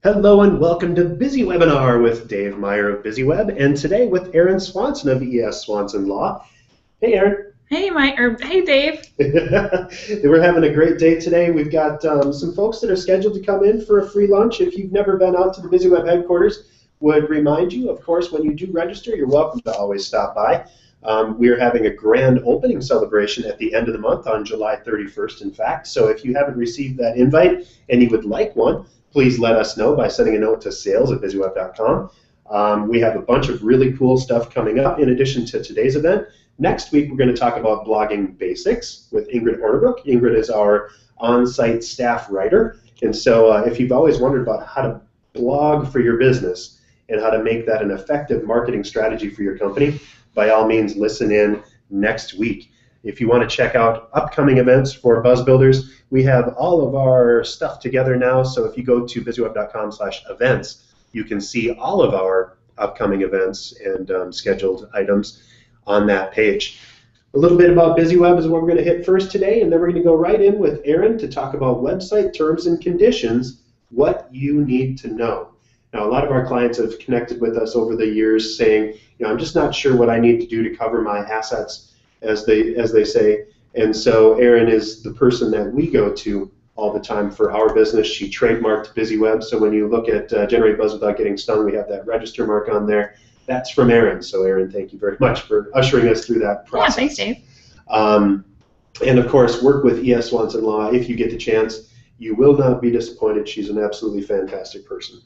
Hello and welcome to BizzyWebinar with Dave Meyer of BizzyWeb, and today with Erin Swanson of Swanson Law. Hey, Erin. Hey, hey, Dave. We're having a great day today. We've got some folks that are scheduled to come in for a free lunch. If you've never been out to the BizzyWeb headquarters, would remind you, of course, when you do register, you're welcome to always stop by. We are having a grand opening celebration at the end of the month on July 31st, in fact. So if you haven't received that invite and you would like one, please let us know by sending a note to sales@BizzyWeb.com. We have a bunch of really cool stuff coming up in addition to today's event. Next week, we're going to talk about blogging basics with Ingrid Hornibrook. Ingrid is our on-site staff writer. And so if you've always wondered about how to blog for your business and how to make that an effective marketing strategy for your company, by all means, listen in next week. If you want to check out upcoming events for Buzz Builders, we have all of our stuff together now. So if you go to BizzyWeb.com/events, you can see all of our upcoming events and scheduled items on that page. A little bit about BizzyWeb is what we're going to hit first today, and then we're going to go right in with Erin to talk about website terms and conditions, what you need to know. Now, a lot of our clients have connected with us over the years saying, I'm just not sure what I need to do to cover my assets, as they say. And so Erin is the person that we go to all the time for our business. She trademarked BizzyWeb, so when you look at Generate Buzz Without Getting Stung, we have that register mark on there. That's from Erin. So Erin, thank you very much for ushering us through that process. Yeah, thanks, Dave. And of course, work with Swanson Law if you get the chance. You will not be disappointed. She's an absolutely fantastic person.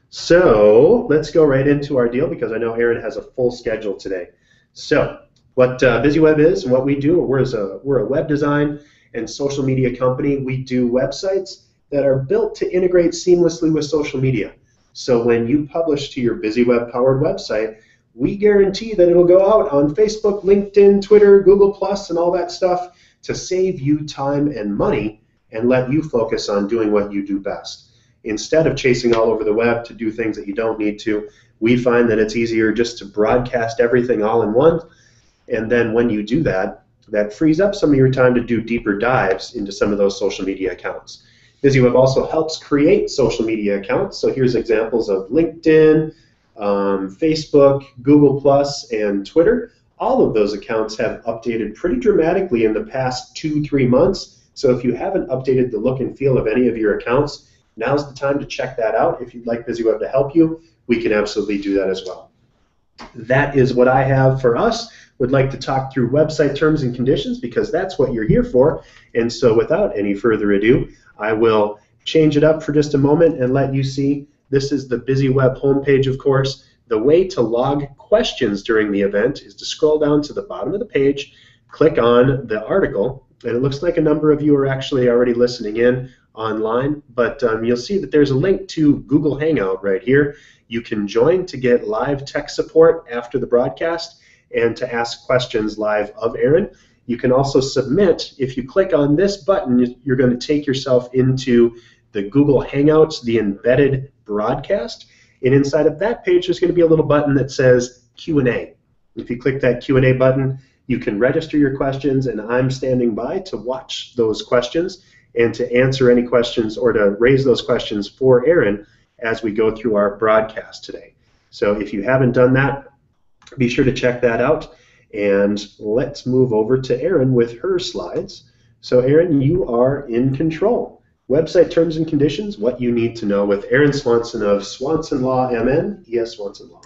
So let's go right into our deal because I know Erin has a full schedule today. So what BizzyWeb is and what we do, we're a web design and social media company. We do websites that are built to integrate seamlessly with social media. So when you publish to your BizzyWeb powered website, we guarantee that it'll go out on Facebook, LinkedIn, Twitter, Google+, and all that stuff to save you time and money and let you focus on doing what you do best. Instead of chasing all over the web to do things that you don't need to, we find that it's easier just to broadcast everything all in one. And then when you do that, that frees up some of your time to do deeper dives into some of those social media accounts. BizzyWeb also helps create social media accounts. So here's examples of LinkedIn, Facebook, Google+, and Twitter. All of those accounts have updated pretty dramatically in the past 2-3 months. So if you haven't updated the look and feel of any of your accounts, now's the time to check that out. If you'd like BizzyWeb to help you, we can absolutely do that as well. That is what I have for us. Would like to talk through website terms and conditions because that's what you're here for. And so without any further ado, I will change it up for just a moment and let you see. This is the BizzyWeb homepage, of course. The way to log questions during the event is to scroll down to the bottom of the page, click on the article, and it looks like a number of you are actually already listening in online, but you'll see that there's a link to Google Hangout right here. You can join to get live tech support after the broadcast and to ask questions live of Erin. You can also submit. If you click on this button, you're going to take yourself into the Google Hangouts, the embedded broadcast, and inside of that page there's going to be a little button that says Q&A. If you click that Q&A button, you can register your questions, and I'm standing by to watch those questions and to answer any questions or to raise those questions for Erin as we go through our broadcast today. So if you haven't done that, be sure to check that out. And let's move over to Erin with her slides. So Erin, you are in control. Website terms and conditions, what you need to know with Erin Swanson of Swanson Law MN, Swanson Law.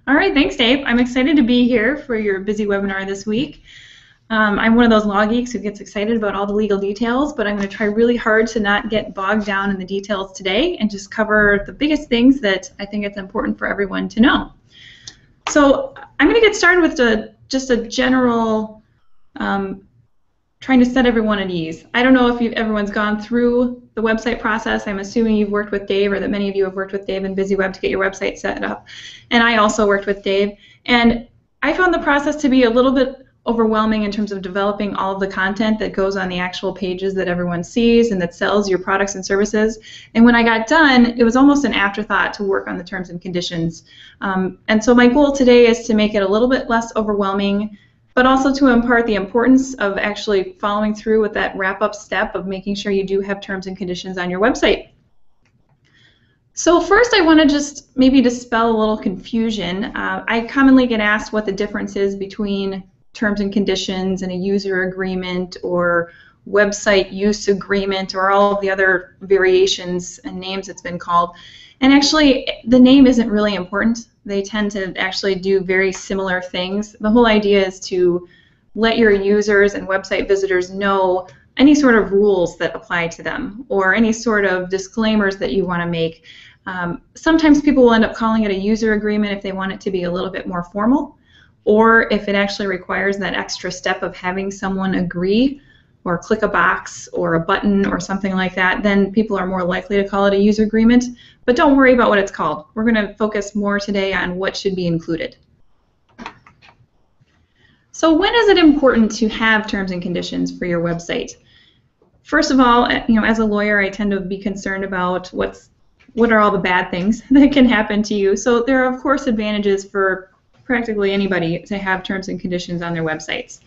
All right, thanks, Dave. I'm excited to be here for your BizzyWebinar this week. I'm one of those law geeks who gets excited about all the legal details, but I'm going to try really hard to not get bogged down in the details today and just cover the biggest things that I think it's important for everyone to know. So I'm going to get started with just a general trying to set everyone at ease. I don't know if everyone's gone through the website process. I'm assuming you've worked with Dave, or that many of you have worked with Dave in BizzyWeb to get your website set up. And I also worked with Dave. And I found the process to be a little bit overwhelming in terms of developing all of the content that goes on the actual pages that everyone sees and that sells your products and services. And when I got done, it was almost an afterthought to work on the terms and conditions. And so my goal today is to make it a little bit less overwhelming, but also to impart the importance of actually following through with that wrap-up step of making sure you do have terms and conditions on your website. So first I want to just maybe dispel a little confusion. I commonly get asked what the difference is between terms and conditions and a user agreement or website use agreement or all of the other variations and names it's been called. And actually the name isn't really important. They tend to actually do very similar things. The whole idea is to let your users and website visitors know any sort of rules that apply to them or any sort of disclaimers that you want to make. Sometimes people will end up calling it a user agreement if they want it to be a little bit more formal, or if it actually requires that extra step of having someone agree or click a box or a button or something like that, then people are more likely to call it a user agreement. But don't worry about what it's called. We're going to focus more today on what should be included. So when is it important to have terms and conditions for your website? First of all, as a lawyer, I tend to be concerned about what are all the bad things that can happen to you. So there are, of course, advantages for practically anybody to have terms and conditions on their websites.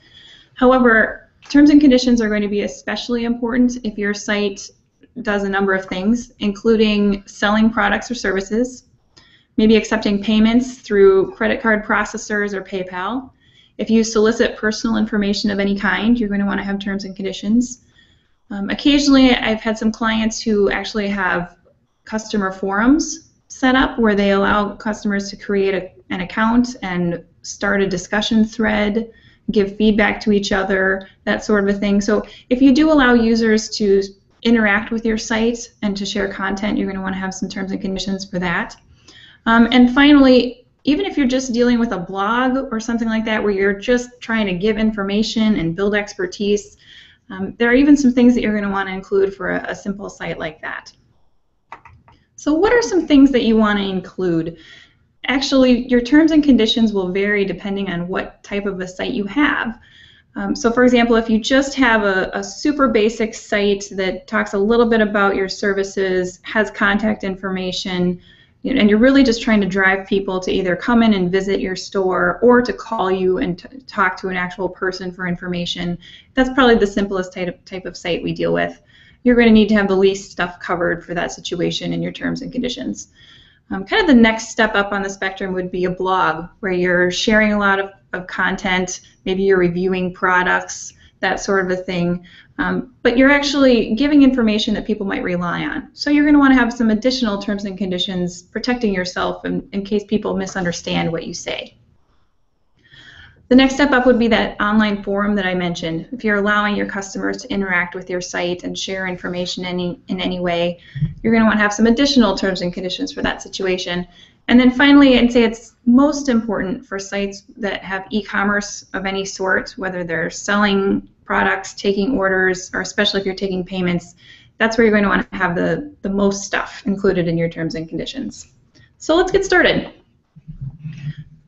However, terms and conditions are going to be especially important if your site does a number of things, including selling products or services, maybe accepting payments through credit card processors or PayPal. If you solicit personal information of any kind, you're going to want to have terms and conditions. Occasionally, I've had some clients who actually have customer forums set up where they allow customers to create an account and start a discussion thread, give feedback to each other, that sort of a thing. So if you do allow users to interact with your site and to share content, you're going to want to have some terms and conditions for that. And finally, even if you're just dealing with a blog or something like that where you're just trying to give information and build expertise, there are even some things that you're going to want to include for a simple site like that. So what are some things that you want to include? Actually, your terms and conditions will vary depending on what type of a site you have. So for example, if you just have a super basic site that talks a little bit about your services, has contact information, and you're really just trying to drive people to either come in and visit your store or to call you and talk to an actual person for information, that's probably the simplest type of site we deal with. You're going to need to have the least stuff covered for that situation in your terms and conditions. Kind of the next step up on the spectrum would be a blog where you're sharing a lot of content, maybe you're reviewing products, that sort of a thing, but you're actually giving information that people might rely on. So you're going to want to have some additional terms and conditions protecting yourself in case people misunderstand what you say. The next step up would be that online forum that I mentioned. If you're allowing your customers to interact with your site and share information in any way, you're going to want to have some additional terms and conditions for that situation. And then finally, I'd say it's most important for sites that have e-commerce of any sort, whether they're selling products, taking orders, or especially if you're taking payments, that's where you're going to want to have the most stuff included in your terms and conditions. So let's get started.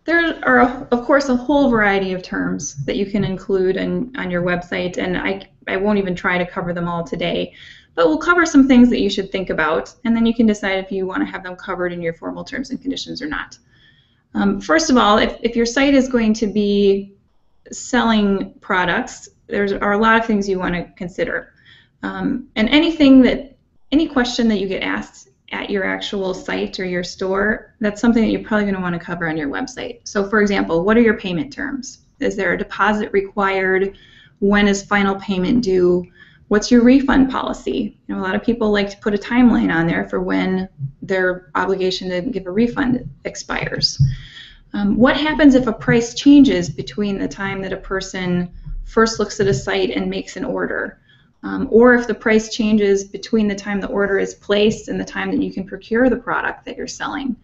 There are, of course, a whole variety of terms that you can include on your website, and I won't even try to cover them all today, but we'll cover some things that you should think about, and then you can decide if you want to have them covered in your formal terms and conditions or not. First of all, if your site is going to be selling products, there are a lot of things you want to consider. And any question that you get asked at your actual site or your store, that's something that you're probably going to want to cover on your website. So for example, what are your payment terms? Is there a deposit required? When is final payment due? What's your refund policy? A lot of people like to put a timeline on there for when their obligation to give a refund expires. What happens if a price changes between the time that a person first looks at a site and makes an order? Or if the price changes between the time the order is placed and the time that you can procure the product that you're selling.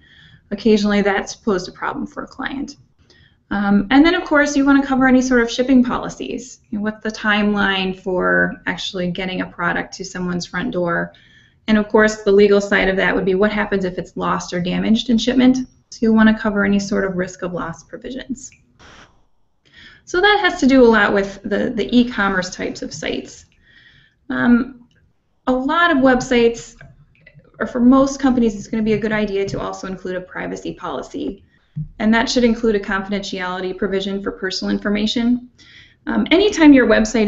Occasionally that's posed a problem for a client. And then of course you want to cover any sort of shipping policies. What's the timeline for actually getting a product to someone's front door? And of course the legal side of that would be what happens if it's lost or damaged in shipment. So you'll want to cover any sort of risk of loss provisions. So that has to do a lot with the e-commerce types of sites. A lot of websites, or for most companies, it's going to be a good idea to also include a privacy policy. And that should include a confidentiality provision for personal information. Anytime your website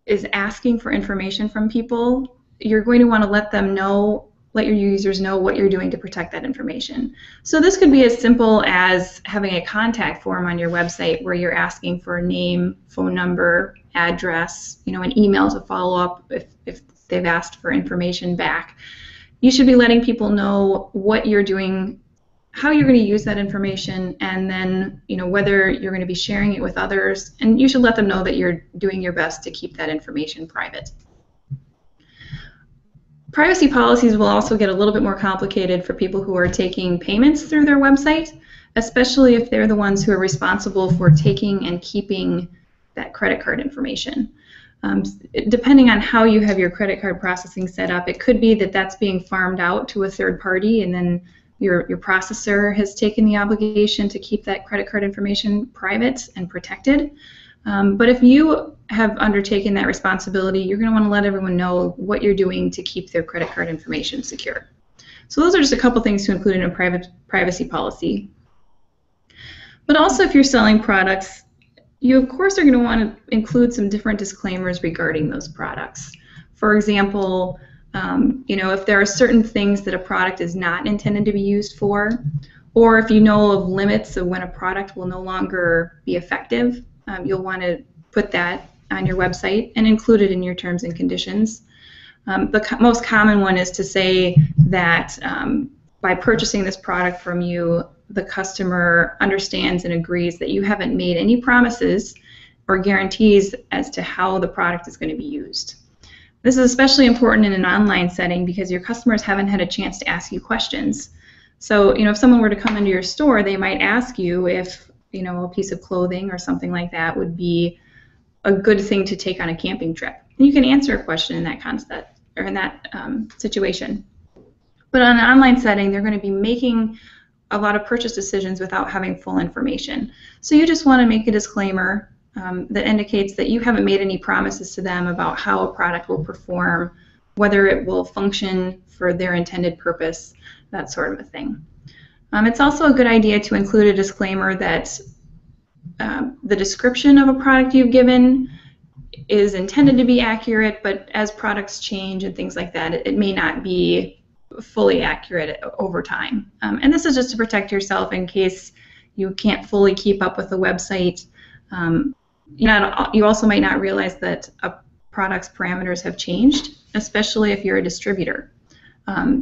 is asking for information from people, you're going to want to let them know let your users know what you're doing to protect that information. So this could be as simple as having a contact form on your website where you're asking for a name, phone number, address, an email to follow up if they've asked for information back. You should be letting people know what you're doing, how you're going to use that information, and then whether you're going to be sharing it with others, and you should let them know that you're doing your best to keep that information private. Privacy policies will also get a little bit more complicated for people who are taking payments through their website, especially if they're the ones who are responsible for taking and keeping that credit card information. Depending on how you have your credit card processing set up, it could be that that's being farmed out to a third party, and then your processor has taken the obligation to keep that credit card information private and protected. But if you have undertaken that responsibility, you're going to want to let everyone know what you're doing to keep their credit card information secure. So those are just a couple things to include in a privacy policy. But also, if you're selling products, you of course are going to want to include some different disclaimers regarding those products. For example, if there are certain things that a product is not intended to be used for, or if you know of limits of when a product will no longer be effective, you'll want to put that on your website and include it in your terms and conditions. The most common one is to say that by purchasing this product from you, the customer understands and agrees that you haven't made any promises or guarantees as to how the product is going to be used. This is especially important in an online setting because your customers haven't had a chance to ask you questions. So, if someone were to come into your store, they might ask you if, a piece of clothing or something like that would be a good thing to take on a camping trip. And you can answer a question in that concept or in that situation. But on an online setting, they're going to be making a lot of purchase decisions without having full information. So you just want to make a disclaimer that indicates that you haven't made any promises to them about how a product will perform, whether it will function for their intended purpose, that sort of a thing. It's also a good idea to include a disclaimer that the description of a product you've given is intended to be accurate, but as products change and things like that, it may not be fully accurate over time. And this is just to protect yourself in case you can't fully keep up with the website. You also might not realize that a product's parameters have changed, especially if you're a distributor.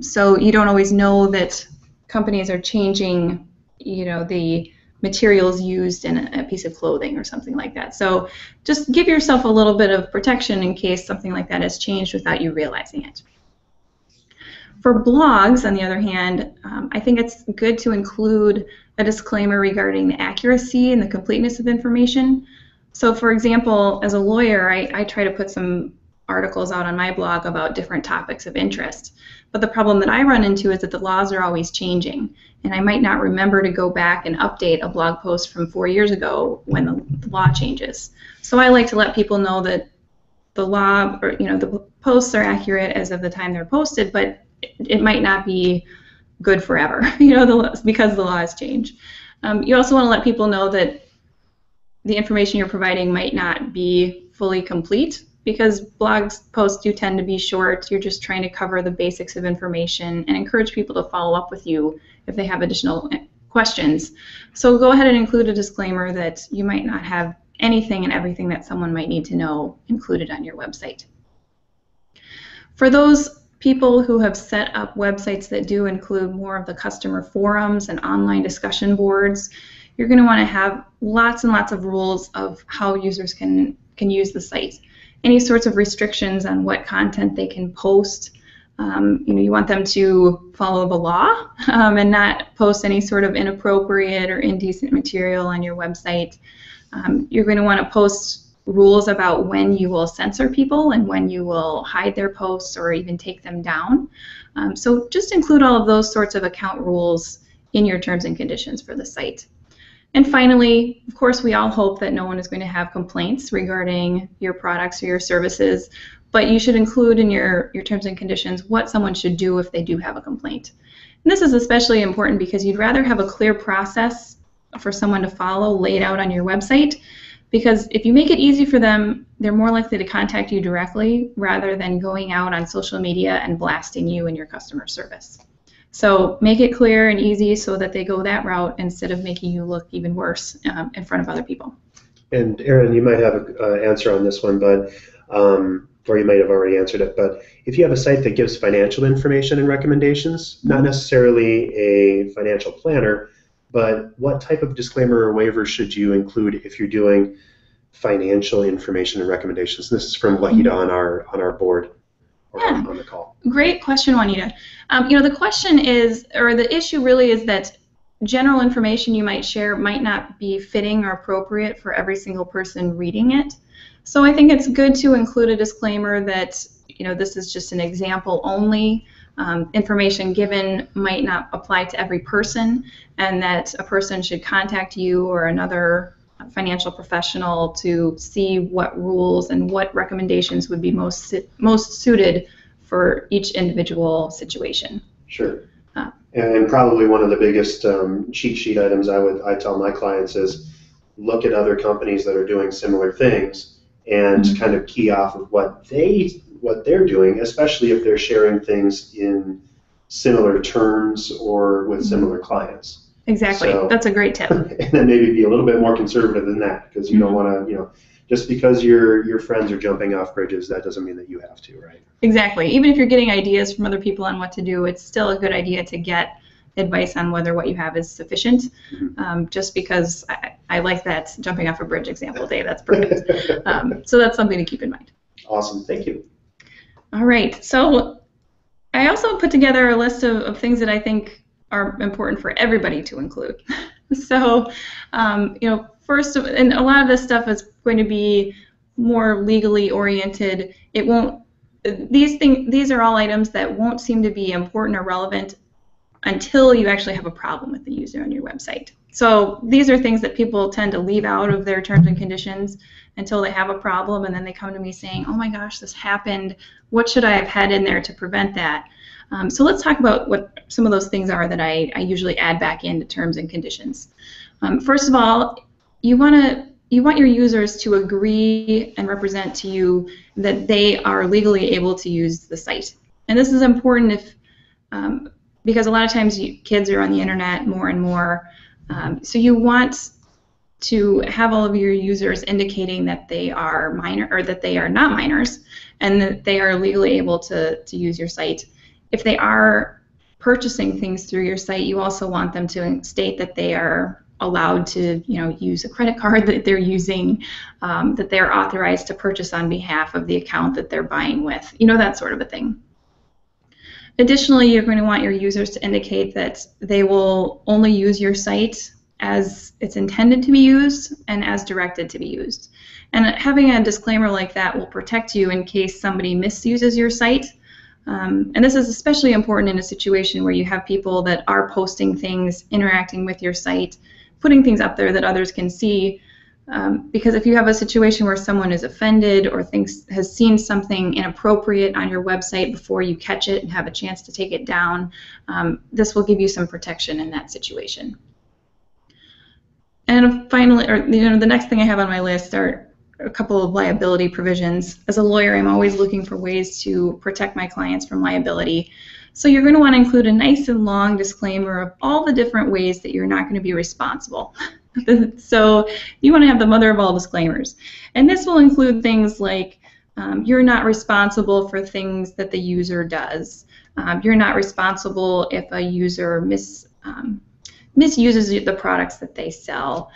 So you don't always know that companies are changing, the materials used in a piece of clothing or something like that. So just give yourself a little bit of protection in case something like that has changed without you realizing it. For blogs, on the other hand, I think it's good to include a disclaimer regarding the accuracy and the completeness of information. So for example, as a lawyer, I try to put some articles out on my blog about different topics of interest. But the problem that I run into is that the laws are always changing, and I might not remember to go back and update a blog post from 4 years ago when the law changes. So I like to let people know that the law, or the posts are accurate as of the time they're posted, but it might not be good forever, because the laws change. You also want to let people know that the information you're providing might not be fully complete, because blog posts do tend to be short. You're just trying to cover the basics of information and encourage people to follow up with you if they have additional questions. So go ahead and include a disclaimer that you might not have anything and everything that someone might need to know included on your website. For those people who have set up websites that do include more of the customer forums and online discussion boards, you're going to want to have lots and lots of rules of how users can use the site. Any sorts of restrictions on what content they can post. You want them to follow the law and not post any sort of inappropriate or indecent material on your website. You're going to want to post rules about when you will censor people and when you will hide their posts or even take them down. So just include all of those sorts of account rules in your terms and conditions for the site. And finally, of course, we all hope that no one is going to have complaints regarding your products or your services, but you should include in your terms and conditions what someone should do if they do have a complaint. And this is especially important because you'd rather have a clear process for someone to follow laid out on your website, because if you make it easy for them they're more likely to contact you directly rather than going out on social media and blasting you and your customer service. So make it clear and easy so that they go that route instead of making you look even worse in front of other people. And Erin, you might have an answer on this one, but or you might have already answered it, but if you have a site that gives financial information and recommendations, not necessarily a financial planner, but what type of disclaimer or waiver should you include if you're doing financial information and recommendations? This is from Wahida on our board, or on the call. Great question, Juanita. The question is, or the issue really is that general information you might share might not be fitting or appropriate for every single person reading it. So I think it's good to include a disclaimer that, this is just an example only. Information given might not apply to every person, and that a person should contact you or another financial professional to see what rules and what recommendations would be most suited for each individual situation. Sure. And probably one of the biggest cheat sheet items I tell my clients is look at other companies that are doing similar things and kind of key off of what they're doing, especially if they're sharing things in similar terms or with similar clients. Exactly. So, that's a great tip. And then maybe be a little bit more conservative than that, because you don't want to, just because your friends are jumping off bridges, that doesn't mean that you have to, right? Exactly. Even if you're getting ideas from other people on what to do, it's still a good idea to get advice on whether what you have is sufficient. Just because I like that jumping off a bridge example, Dave. That's perfect. So that's something to keep in mind. Awesome. Thank you. All right. So I also put together a list of things that I think are important for everybody to include. So, first, and a lot of this stuff is going to be more legally oriented. It won't. These are all items that won't seem to be important or relevant until you actually have a problem with the user on your website. So these are things that people tend to leave out of their terms and conditions until they have a problem, and then they come to me saying, oh my gosh, this happened. What should I have had in there to prevent that? So let's talk about what some of those things are that I usually add back into terms and conditions. First of all, you want your users to agree and represent to you that they are legally able to use the site. And this is important because a lot of times kids are on the internet more and more. So you want to have all of your users indicating that they are minor, or that they are not minors, and that they are legally able to use your site. If they are purchasing things through your site, you also want them to state that they are allowed to, use a credit card that they're using, that they're authorized to purchase on behalf of the account that they're buying with, that sort of a thing. Additionally, you're going to want your users to indicate that they will only use your site as it's intended to be used and as directed to be used. And having a disclaimer like that will protect you in case somebody misuses your site. And this is especially important in a situation where you have people that are posting things, interacting with your site, putting things up there that others can see. Because if you have a situation where someone is offended or has seen something inappropriate on your website before you catch it and have a chance to take it down, this will give you some protection in that situation. And finally, the next thing I have on my list are a couple of liability provisions. As a lawyer, I'm always looking for ways to protect my clients from liability. So you're going to want to include a nice and long disclaimer of all the different ways that you're not going to be responsible. So you want to have the mother of all disclaimers. And this will include things like you're not responsible for things that the user does. You're not responsible if a user misuses the products that they sell.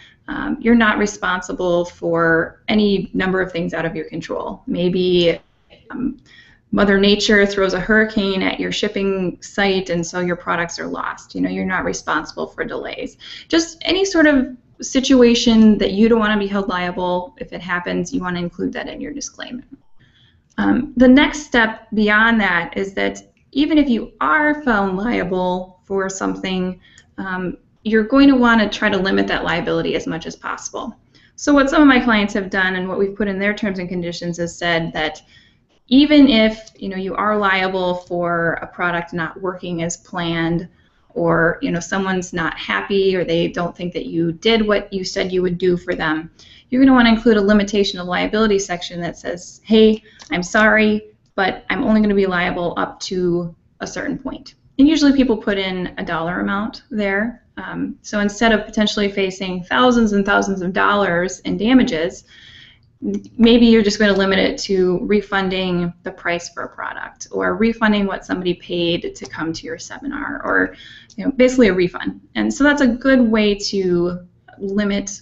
You're not responsible for any number of things out of your control. Maybe Mother Nature throws a hurricane at your shipping site and so your products are lost. You're not responsible for delays. Just any sort of situation that you don't want to be held liable. If it happens, you want to include that in your disclaimer. The next step beyond that is that even if you are found liable for something, you're going to want to try to limit that liability as much as possible. So what some of my clients have done and what we've put in their terms and conditions is said that even if you are liable for a product not working as planned, or someone's not happy, or they don't think that you did what you said you would do for them, you're going to want to include a limitation of liability section that says, hey, I'm sorry, but I'm only going to be liable up to a certain point. And usually people put in a dollar amount there. So instead of potentially facing thousands and thousands of dollars in damages, maybe you're just going to limit it to refunding the price for a product, or refunding what somebody paid to come to your seminar, or basically a refund. And so that's a good way to limit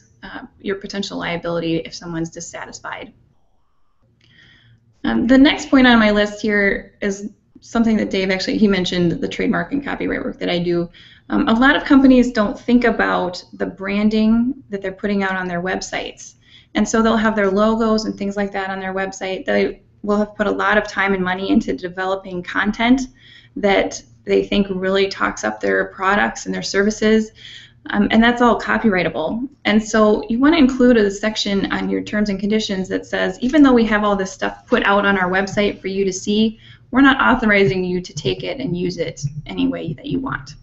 your potential liability if someone's dissatisfied. The next point on my list here is something that Dave he mentioned, the trademark and copyright work that I do. A lot of companies don't think about the branding that they're putting out on their websites. And so they'll have their logos and things like that on their website. They will have put a lot of time and money into developing content that they think really talks up their products and their services. And that's all copyrightable. And so you want to include a section on your terms and conditions that says, even though we have all this stuff put out on our website for you to see, we're not authorizing you to take it and use it any way that you want.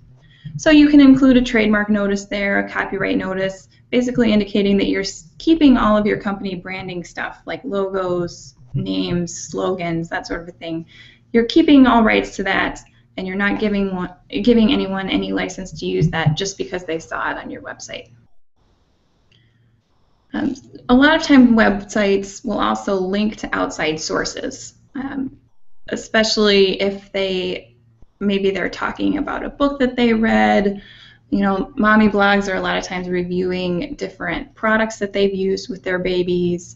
So you can include a trademark notice there, a copyright notice, basically indicating that you're keeping all of your company branding stuff, like logos, names, slogans, that sort of a thing. You're keeping all rights to that, and you're not giving anyone any license to use that just because they saw it on your website. A lot of time websites will also link to outside sources, especially if maybe they're talking about a book that they read. Mommy blogs are a lot of times reviewing different products that they've used with their babies.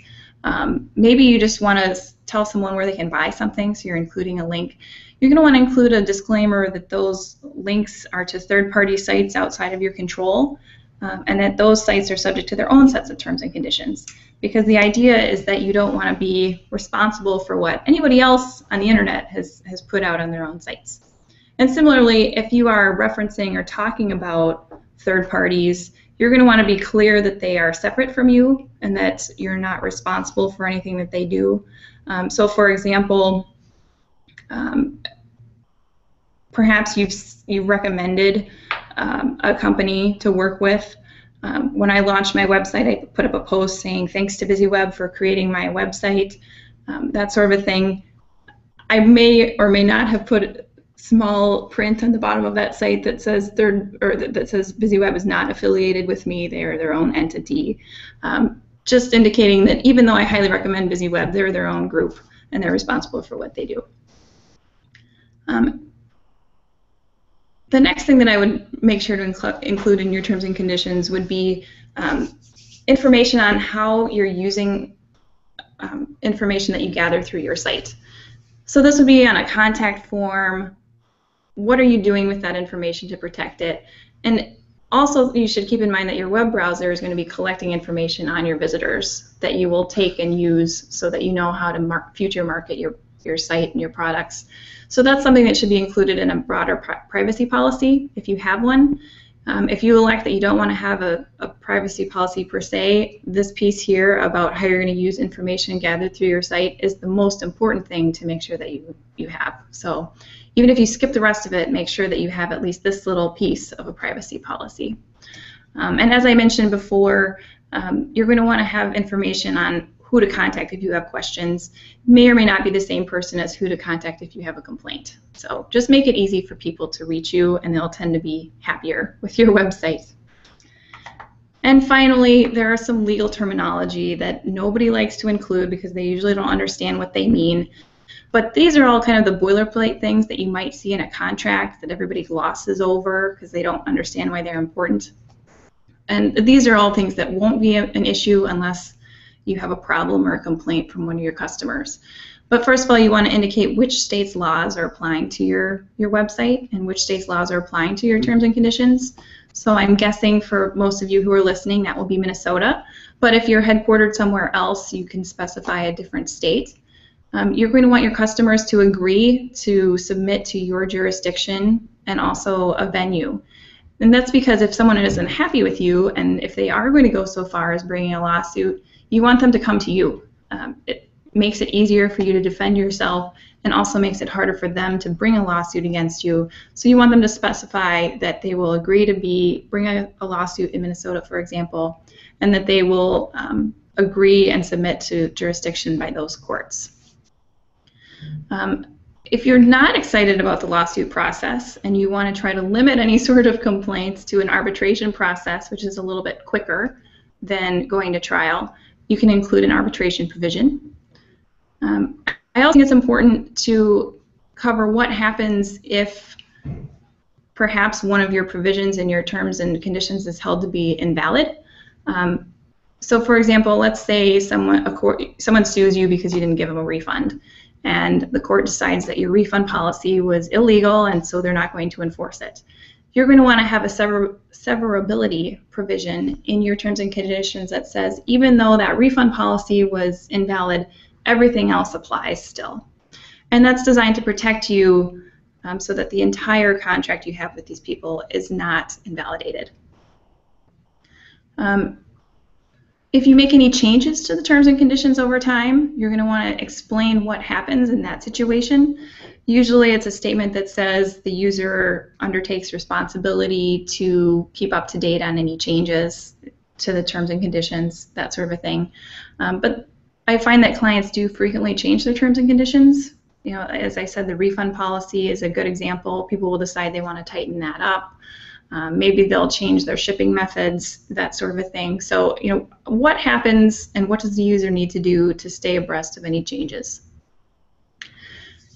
Maybe you just want to tell someone where they can buy something, so you're including a link. You're going to want to include a disclaimer that those links are to third-party sites outside of your control, and that those sites are subject to their own sets of terms and conditions. Because the idea is that you don't want to be responsible for what anybody else on the internet has put out on their own sites. And similarly, if you are referencing or talking about third parties, you're going to want to be clear that they are separate from you and that you're not responsible for anything that they do. So for example, perhaps you've recommended a company to work with. When I launched my website, I put up a post saying, thanks to BizzyWeb for creating my website, that sort of a thing. I may or may not have put small print on the bottom of that site that says that says BizzyWeb is not affiliated with me; they are their own entity, just indicating that even though I highly recommend BizzyWeb, they're their own group and they're responsible for what they do. The next thing that I would make sure to include in your terms and conditions would be information on how you're using information that you gather through your site. So this would be on a contact form. What are you doing with that information to protect it? And also, you should keep in mind that your web browser is going to be collecting information on your visitors that you will take and use so that you know how to future market your site and your products. So that's something that should be included in a broader privacy policy if you have one. If you elect that you don't want to have a privacy policy per se, this piece here about how you're going to use information gathered through your site is the most important thing to make sure that you have. So even if you skip the rest of it, make sure that you have at least this little piece of a privacy policy. And as I mentioned before, you're going to want to have information on who to contact if you have questions. May or may not be the same person as who to contact if you have a complaint. So just make it easy for people to reach you, and they'll tend to be happier with your website. And finally, there are some legal terminology that nobody likes to include because they usually don't understand what they mean. But these are all kind of the boilerplate things that you might see in a contract that everybody glosses over because they don't understand why they're important. And these are all things that won't be an issue unless you have a problem or a complaint from one of your customers. But first of all, you want to indicate which state's laws are applying to your website and which state's laws are applying to your terms and conditions. So I'm guessing for most of you who are listening, that will be Minnesota. But if you're headquartered somewhere else, you can specify a different state. You're going to want your customers to agree to submit to your jurisdiction and also a venue. And that's because if someone isn't happy with you, and if they are going to go so far as bringing a lawsuit, you want them to come to you. It makes it easier for you to defend yourself, and also makes it harder for them to bring a lawsuit against you. So you want them to specify that they will agree to bring a lawsuit in Minnesota, for example, and that they will agree and submit to jurisdiction by those courts. If you're not excited about the lawsuit process and you want to try to limit any sort of complaints to an arbitration process, which is a little bit quicker than going to trial, you can include an arbitration provision. I also think it's important to cover what happens if perhaps one of your provisions in your terms and conditions is held to be invalid. So for example, let's say someone sues you because you didn't give them a refund, and the court decides that your refund policy was illegal and so they're not going to enforce it. You're going to want to have a severability provision in your terms and conditions that says even though that refund policy was invalid, everything else applies still. And that's designed to protect you so that the entire contract you have with these people is not invalidated. If you make any changes to the terms and conditions over time, you're going to want to explain what happens in that situation. Usually it's a statement that says the user undertakes responsibility to keep up to date on any changes to the terms and conditions, that sort of a thing. But I find that clients do frequently change their terms and conditions. You know, as I said, the refund policy is a good example. People will decide they want to tighten that up. Maybe they'll change their shipping methods, that sort of a thing. So, you know, what happens and what does the user need to do to stay abreast of any changes?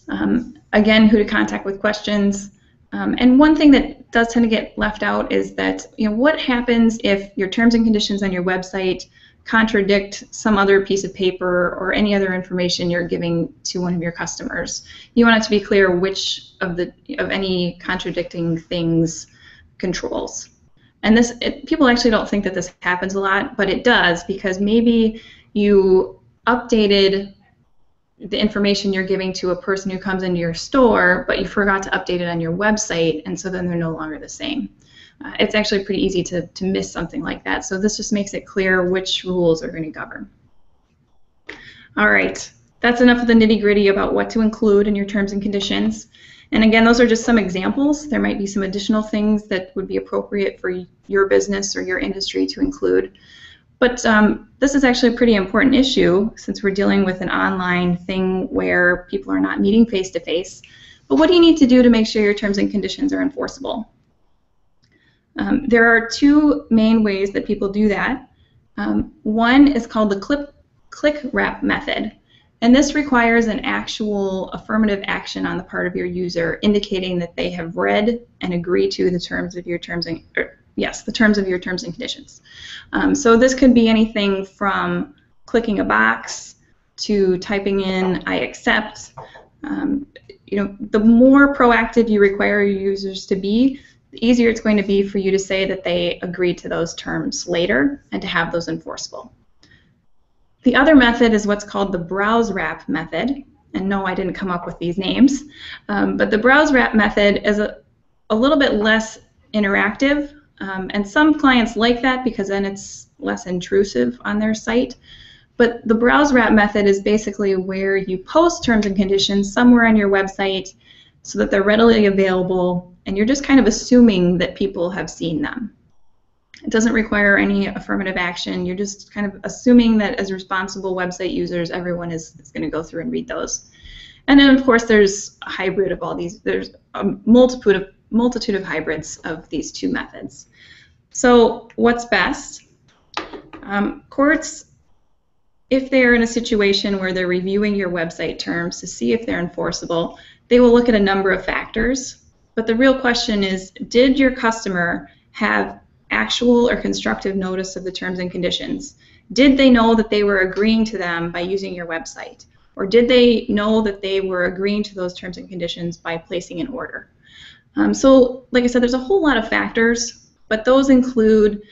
Again, who to contact with questions. And one thing that does tend to get left out is that, you know, what happens if your terms and conditions on your website contradict some other piece of paper or any other information you're giving to one of your customers? You want it to be clear which of any contradicting things controls. And people actually don't think that this happens a lot, but it does, because maybe you updated the information you're giving to a person who comes into your store, but you forgot to update it on your website, and so then they're no longer the same. It's actually pretty easy to miss something like that, so this just makes it clear which rules are going to govern. All right, that's enough of the nitty-gritty about what to include in your terms and conditions. And again, those are just some examples. There might be some additional things that would be appropriate for your business or your industry to include. But this is actually a pretty important issue since we're dealing with an online thing where people are not meeting face-to-face. But what do you need to do to make sure your terms and conditions are enforceable? There are two main ways that people do that. One is called the click wrap method. And this requires an actual affirmative action on the part of your user indicating that they have read and agree to the terms of your terms and conditions. So this could be anything from clicking a box to typing in "I accept." You know, the more proactive you require your users to be, the easier it's going to be for you to say that they agreed to those terms later and to have those enforceable. The other method is what's called the browse wrap method. And no, I didn't come up with these names. But the browse wrap method is a little bit less interactive. And some clients like that because then it's less intrusive on their site. But the browse wrap method is basically where you post terms and conditions somewhere on your website so that they're readily available, and you're just kind of assuming that people have seen them. It doesn't require any affirmative action. You're just kind of assuming that as responsible website users, everyone is going to go through and read those. And then, of course, there's a hybrid of all these. There's a multitude of hybrids of these two methods. So what's best? Courts, if they're in a situation where they're reviewing your website terms to see if they're enforceable, they will look at a number of factors. But the real question is, did your customer have actual or constructive notice of the terms and conditions? Did they know that they were agreeing to them by using your website? Or did they know that they were agreeing to those terms and conditions by placing an order? So, like I said, there's a whole lot of factors, but those include,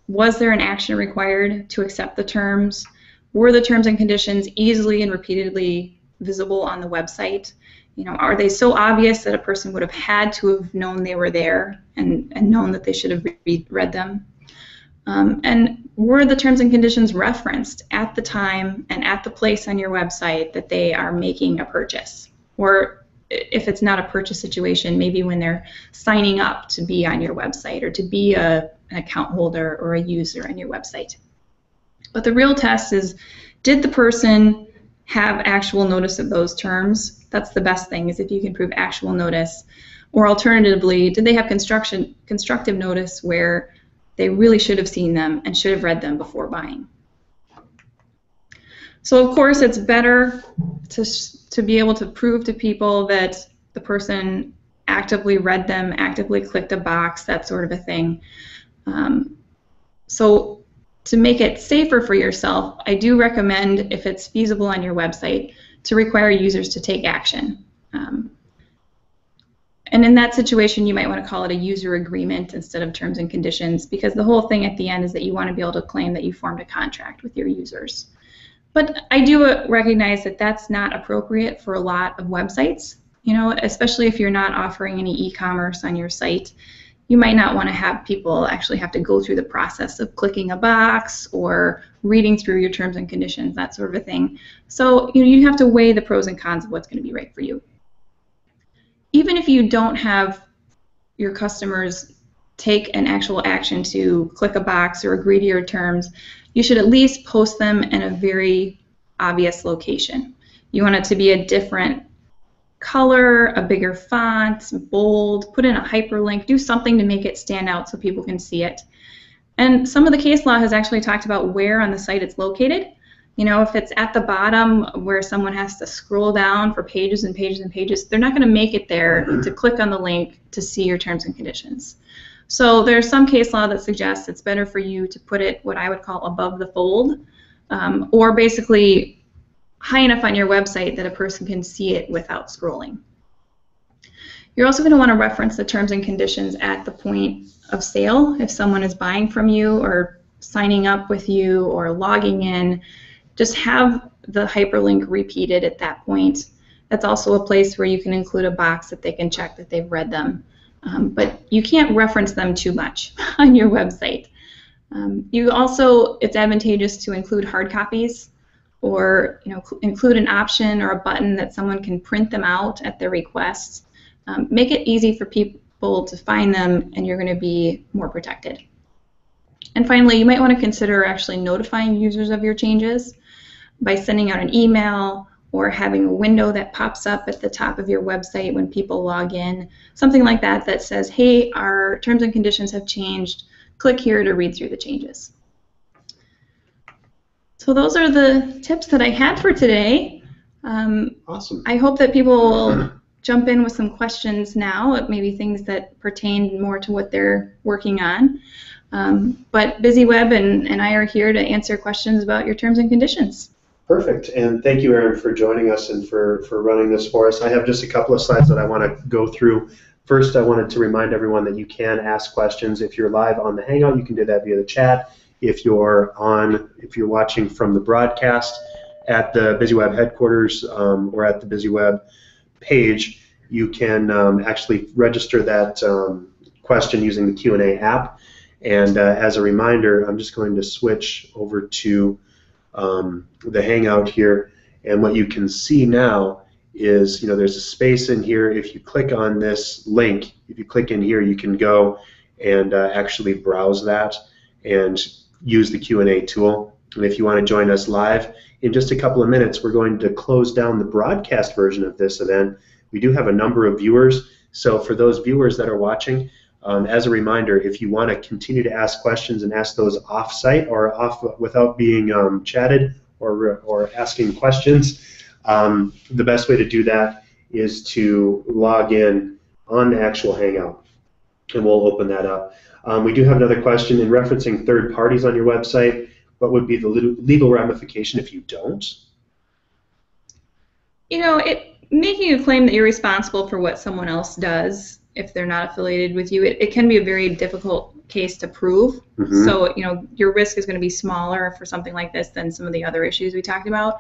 was there an action required to accept the terms? Were the terms and conditions easily and repeatedly visible on the website? You know, are they so obvious that a person would have had to have known they were there and known that they should have read them? And were the terms and conditions referenced at the time and at the place on your website that they are making a purchase? or if it's not a purchase situation, maybe when they're signing up to be on your website or to be an account holder or a user on your website. But the real test is, did the person have actual notice of those terms? That's the best thing, is if you can prove actual notice. Or alternatively, did they have constructive notice where they really should have seen them and should have read them before buying? So of course it's better to be able to prove to people that the person actively read them, actively clicked a box, that sort of a thing. So to make it safer for yourself, I do recommend, if it's feasible on your website, to require users to take action. And in that situation, you might want to call it a user agreement instead of terms and conditions, because the whole thing at the end is that you want to be able to claim that you formed a contract with your users. But I do recognize that that's not appropriate for a lot of websites, you know, especially if you're not offering any e-commerce on your site. You might not want to have people actually have to go through the process of clicking a box or reading through your terms and conditions, that sort of a thing. So you have to weigh the pros and cons of what's going to be right for you. Even if you don't have your customers take an actual action to click a box or agree to your terms, you should at least post them in a very obvious location. You want it to be a different color, a bigger font, bold, put in a hyperlink, do something to make it stand out so people can see it. And some of the case law has actually talked about where on the site it's located. You know, if it's at the bottom where someone has to scroll down for pages and pages and pages, they're not going to make it there to click on the link to see your terms and conditions. So there's some case law that suggests it's better for you to put it what I would call above the fold, or basically high enough on your website that a person can see it without scrolling. You're also going to want to reference the terms and conditions at the point of sale. If someone is buying from you or signing up with you or logging in, just have the hyperlink repeated at that point. That's also a place where you can include a box that they can check that they've read them. But you can't reference them too much on your website. It's advantageous to include hard copies, or include an option or a button that someone can print them out at their request. Make it easy for people to find them, and you're going to be more protected. And finally, you might want to consider actually notifying users of your changes by sending out an email or having a window that pops up at the top of your website when people log in, something like that that says, hey, our terms and conditions have changed. Click here to read through the changes. So those are the tips that I had for today. Awesome. I hope that people will jump in with some questions now, maybe things that pertain more to what they're working on. But BizzyWeb and I are here to answer questions about your terms and conditions. Perfect, and thank you, Erin, for joining us and for running this for us. I have just a couple of slides that I want to go through. First, I wanted to remind everyone that you can ask questions. If you're live on the Hangout, you can do that via the chat. If you're watching from the broadcast at the BizzyWeb headquarters or at the BizzyWeb page, you can actually register that question using the Q&A app. And as a reminder, I'm just going to switch over to the Hangout here, and what you can see now is there's a space in here. If you click on this link, if you click in here, you can go and actually browse that and use the Q&A tool. And if you want to join us live, in just a couple of minutes, we're going to close down the broadcast version of this event. We do have a number of viewers, so for those viewers that are watching, as a reminder, if you want to continue to ask questions and ask those off-site or without being chatted or asking questions, the best way to do that is to log in on the actual Hangout, and we'll open that up. We do have another question in referencing third parties on your website. What would be the legal ramification if you don't? Making a claim that you're responsible for what someone else does if they're not affiliated with you, it can be a very difficult case to prove. Mm-hmm. So your risk is going to be smaller for something like this than some of the other issues we talked about.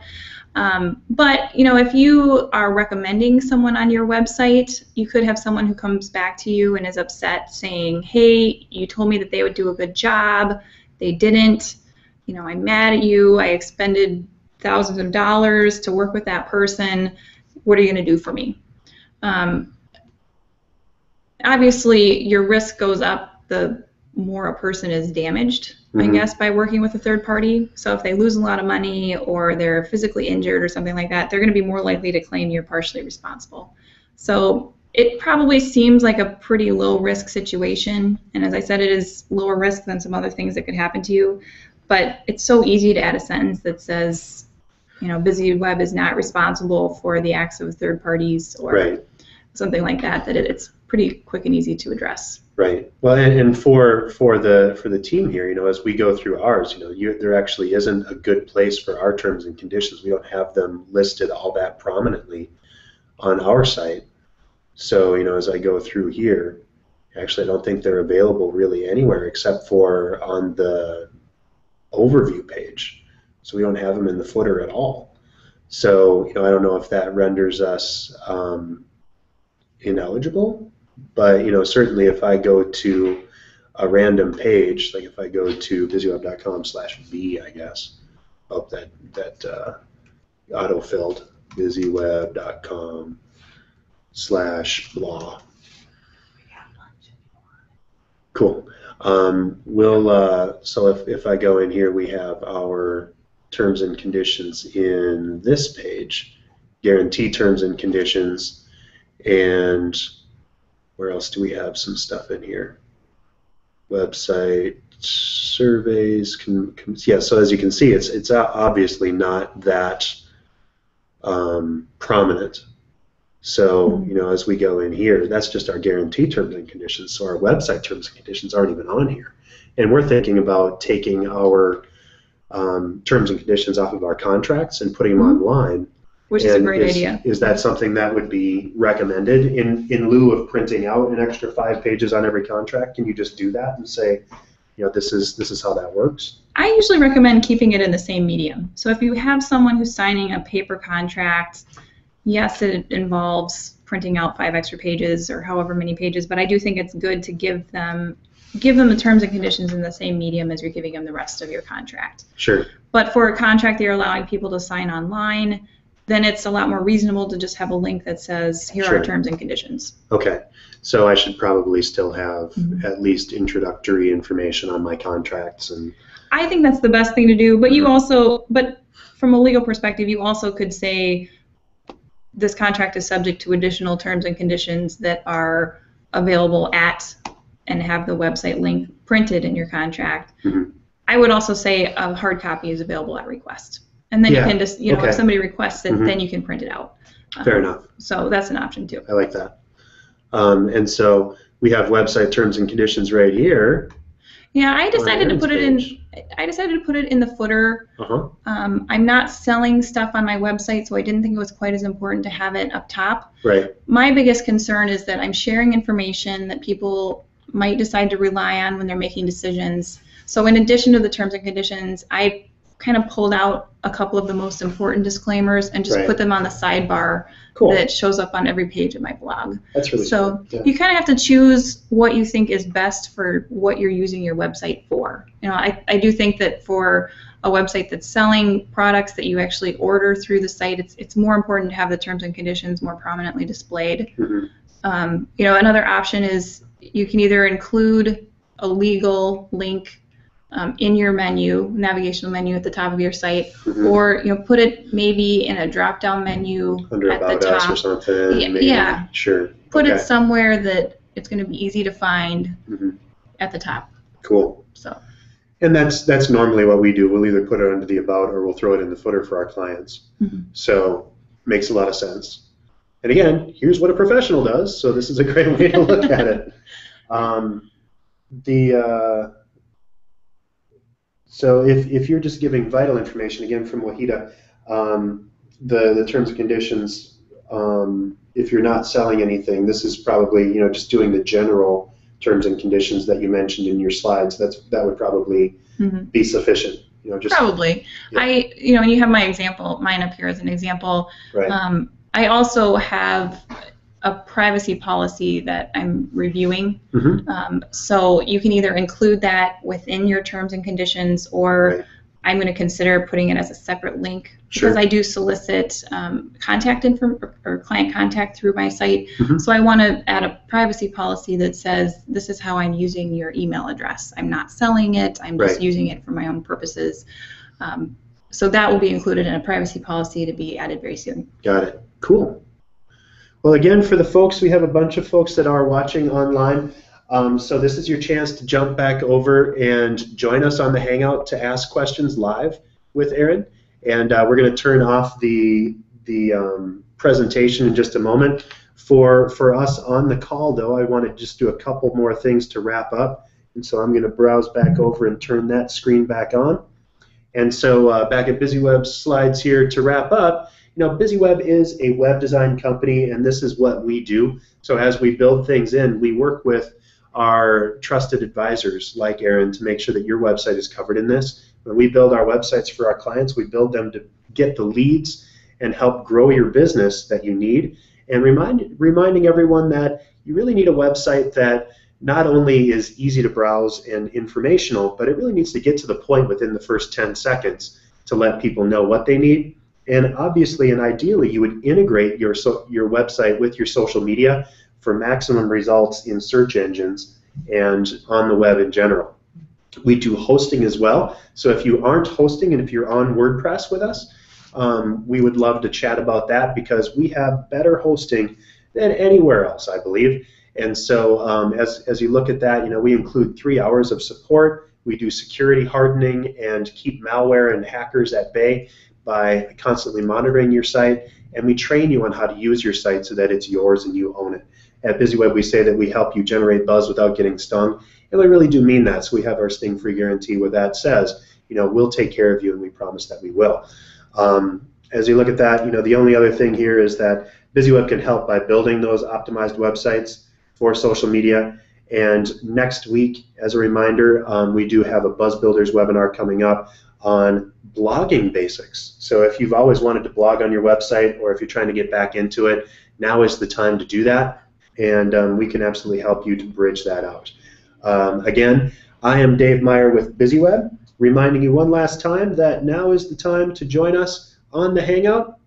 But if you are recommending someone on your website, you could have someone who comes back to you and is upset, saying, hey, you told me that they would do a good job, they didn't, I'm mad at you, I expended thousands of dollars to work with that person. what are you going to do for me? Obviously, your risk goes up the more a person is damaged, I guess, by working with a third party. So if they lose a lot of money or they're physically injured or something like that, they're going to be more likely to claim you're partially responsible. So it probably seems like a pretty low risk situation. And as I said, it is lower risk than some other things that could happen to you. But it's so easy to add a sentence that says, you know, BizzyWeb is not responsible for the acts of third parties or something like that, that it's pretty quick and easy to address. Right. Well, and for the team here, you know, as we go through ours, you know, there actually isn't a good place for our terms and conditions. We don't have them listed all that prominently on our site. So, you know, as I go through here, actually, I don't think they're available really anywhere except for on the overview page. So we don't have them in the footer at all. So, you know, I don't know if that renders us ineligible, but, you know, certainly if I go to a random page, like if I go to BizzyWeb.com/B, I guess, oh, that auto-filled, BizzyWeb.com/blah. Cool. So if I go in here, we have our terms and conditions in this page, guarantee terms and conditions, and where else do we have some stuff in here? Website, surveys, yeah, so as you can see, it's obviously not that prominent. So, you know, as we go in here, that's just our guarantee terms and conditions. So our website terms and conditions aren't even on here. And we're thinking about taking our terms and conditions off of our contracts and putting them online. Which is a great idea. Is that something that would be recommended in lieu of printing out an extra 5 pages on every contract? Can you just do that and say, you know, this is how that works? I usually recommend keeping it in the same medium. So if you have someone who's signing a paper contract, yes, it involves printing out 5 extra pages or however many pages, but I do think it's good to give them the terms and conditions in the same medium as you're giving them the rest of your contract. Sure. But for a contract that you're allowing people to sign online, then it's a lot more reasonable to just have a link that says, here are our terms and conditions. Okay. So I should probably still have at least introductory information on my contracts. And I think that's the best thing to do, but you also, but from a legal perspective, you also could say this contract is subject to additional terms and conditions that are available at, and have the website link printed in your contract. I would also say a hard copy is available at request. And then you can just, you know, if somebody requests it, then you can print it out. Fair enough. So that's an option too. I like that. And so we have website terms and conditions right here. Yeah, I decided to put it in. I decided to put it in the footer. I'm not selling stuff on my website, so I didn't think it was quite as important to have it up top. Right. My biggest concern is that I'm sharing information that people might decide to rely on when they're making decisions. So in addition to the terms and conditions, I kind of pulled out a couple of the most important disclaimers and just put them on the sidebar that shows up on every page of my blog. That's really so you kind of have to choose what you think is best for what you're using your website for. You know, I do think that for a website that's selling products that you actually order through the site, it's more important to have the terms and conditions more prominently displayed. You know, another option is you can either include a legal link in your menu, navigational menu at the top of your site, or you know, put it maybe in a drop-down menu under at About the top. Us or something. Yeah. Sure. Put it somewhere that it's going to be easy to find at the top. Cool. So. And that's normally what we do. We'll either put it under the About or we'll throw it in the footer for our clients. So makes a lot of sense. And again, here's what a professional does. So this is a great way to look at it. So if you're just giving vital information, again from Wahida, the terms and conditions, if you're not selling anything, this is probably, you know, just doing the general terms and conditions that you mentioned in your slides. That would probably be sufficient. You know, just probably. Yeah. You know, and you have my example, mine up here as an example. Right. I also have a privacy policy that I'm reviewing. So you can either include that within your terms and conditions, or I'm going to consider putting it as a separate link Sure. because I do solicit contact info or client contact through my site. Mm-hmm. So I want to add a privacy policy that says this is how I'm using your email address. I'm not selling it. I'm just Right. using it for my own purposes. So that will be included in a privacy policy to be added very soon. Got it. Cool. Well, again, for the folks, we have a bunch of folks that are watching online. So this is your chance to jump back over and join us on the Hangout to ask questions live with Erin. And we're going to turn off the presentation in just a moment. For us on the call, though, I want to just do a couple more things to wrap up. And so I'm going to browse back over and turn that screen back on. And so back at BizzyWeb's slides here to wrap up, BizzyWeb is a web design company, and this is what we do. So as we build things in, we work with our trusted advisors like Erin to make sure that your website is covered in this. When we build our websites for our clients, we build them to get the leads and help grow your business that you need. And reminding everyone that you really need a website that not only is easy to browse and informational, but it really needs to get to the point within the first 10 seconds to let people know what they need. And obviously and ideally, you would integrate your website with your social media for maximum results in search engines and on the web in general. We do hosting as well. So if you aren't hosting and if you're on WordPress with us, we would love to chat about that because we have better hosting than anywhere else, I believe. And so as you look at that, we include 3 hours of support. We do security hardening and keep malware and hackers at bay by constantly monitoring your site. And we train you on how to use your site so that it's yours and you own it. At BizzyWeb, we say that we help you generate buzz without getting stung. And we really do mean that. So we have our sting-free guarantee where that says, we'll take care of you and we promise that we will. As you look at that, the only other thing here is that BizzyWeb can help by building those optimized websites for social media. And next week, as a reminder, we do have a Buzz Builders webinar coming up on blogging basics. So if you've always wanted to blog on your website or if you're trying to get back into it, now is the time to do that. And we can absolutely help you to bridge that out. Again, I am Dave Meyer with BizzyWeb, reminding you one last time that now is the time to join us on the Hangout.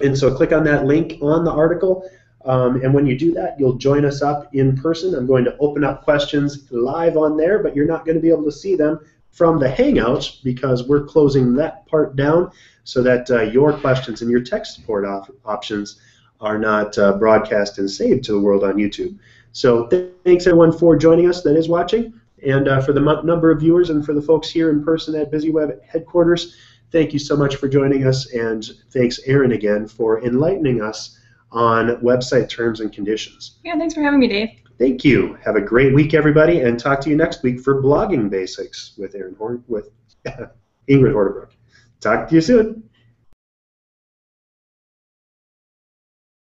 And so click on that link on the article. And when you do that, you'll join us up in person. I'm going to open up questions live on there, but you're not going to be able to see them from the Hangout because we're closing that part down so that your questions and your tech support options are not broadcast and saved to the world on YouTube. So thanks everyone for joining us that is watching. And for the number of viewers and for the folks here in person at BizzyWeb headquarters, thank you so much for joining us. And thanks, Erin, again, for enlightening us on website terms and conditions. Yeah, thanks for having me, Dave. Thank you. Have a great week, everybody, and talk to you next week for blogging basics with Ingrid Horderbrook. Talk to you soon.